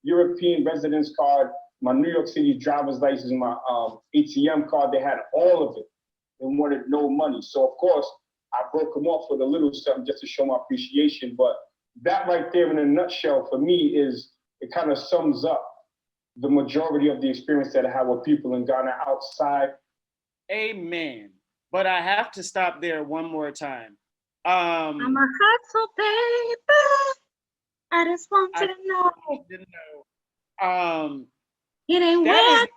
European residence card, my New York City driver's license, my ATM card. They had all of it. They wanted no money. So of course, I broke them off with a little something just to show my appreciation. But that right there in a nutshell for me is, it kind of sums up the majority of the experience that I have with people in Ghana outside. Amen. But I have to stop there one more time. I'm a hustle, baby. I just want to know. It ain't where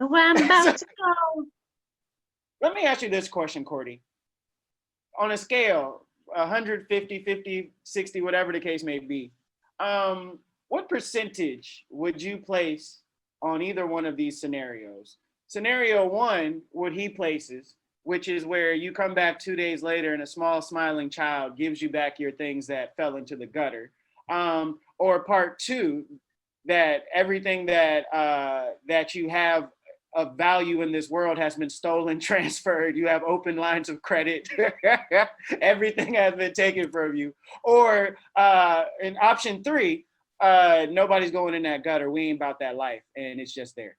I'm about to go. Let me ask you this question, Cordy. On a scale, 150, 50, 60, whatever the case may be, what percentage would you place on either one of these scenarios? Scenario one, what he places, which is where you come back 2 days later and a small smiling child gives you back your things that fell into the gutter. Or part two, that everything that that you have of value in this world has been stolen, transferred. You have open lines of credit. Everything has been taken from you. Or in option three, nobody's going in that gutter. We ain't about that life, and it's just there.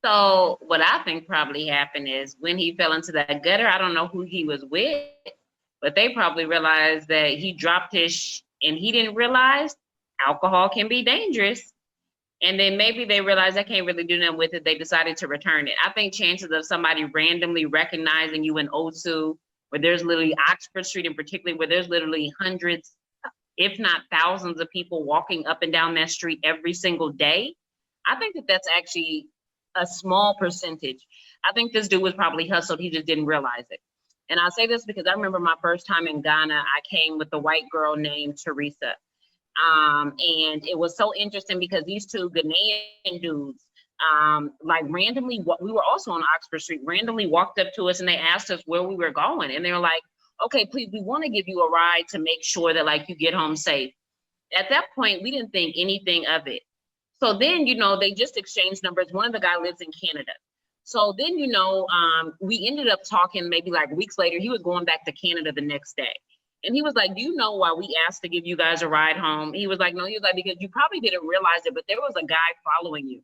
So what I think probably happened is when he fell into that gutter, I don't know who he was with, but they probably realized that he dropped his and he didn't realize alcohol can be dangerous. And then maybe they realized I can't really do nothing with it. They decided to return it. I think chances of somebody randomly recognizing you in Osu, where there's literally Oxford Street in particular, where there's literally hundreds, if not thousands of people walking up and down that street every single day. I think that that's actually a small percentage. I think this dude was probably hustled. He just didn't realize it. And I say this because I remember my first time in Ghana, I came with a white girl named Teresa. And it was so interesting because these two Ghanaian dudes, like randomly, we were also on Oxford Street, randomly walked up to us and they asked us where we were going. And they were like, okay, please, we want to give you a ride to make sure that like you get home safe. At that point, we didn't think anything of it. So then, you know, they just exchanged numbers. One of the guys lives in Canada. So then, you know, we ended up talking maybe like weeks later. He was going back to Canada the next day. And he was like, do you know why we asked to give you guys a ride home? He was like, no, he was like, because you probably didn't realize it, but there was a guy following you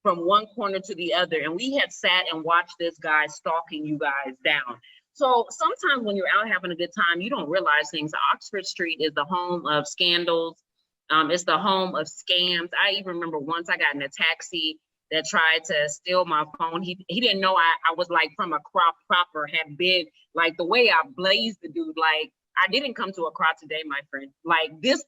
from one corner to the other. And we had sat and watched this guy stalking you guys down. So sometimes when you're out having a good time, you don't realize things. Oxford Street is the home of scandals. It's the home of scams. I even remember once I got in a taxi that tried to steal my phone. He didn't know I was like from a proper, had been like the way I blazed the dude. Like I didn't come to Accra today, my friend. Like this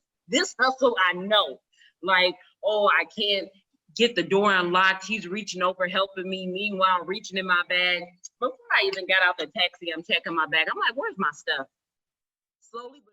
hustle, I know. Like, oh, I can't get the door unlocked. He's reaching over, helping me. Meanwhile, reaching in my bag. Before I even got out the taxi, I'm checking my bag. I'm like, where's my stuff? Slowly but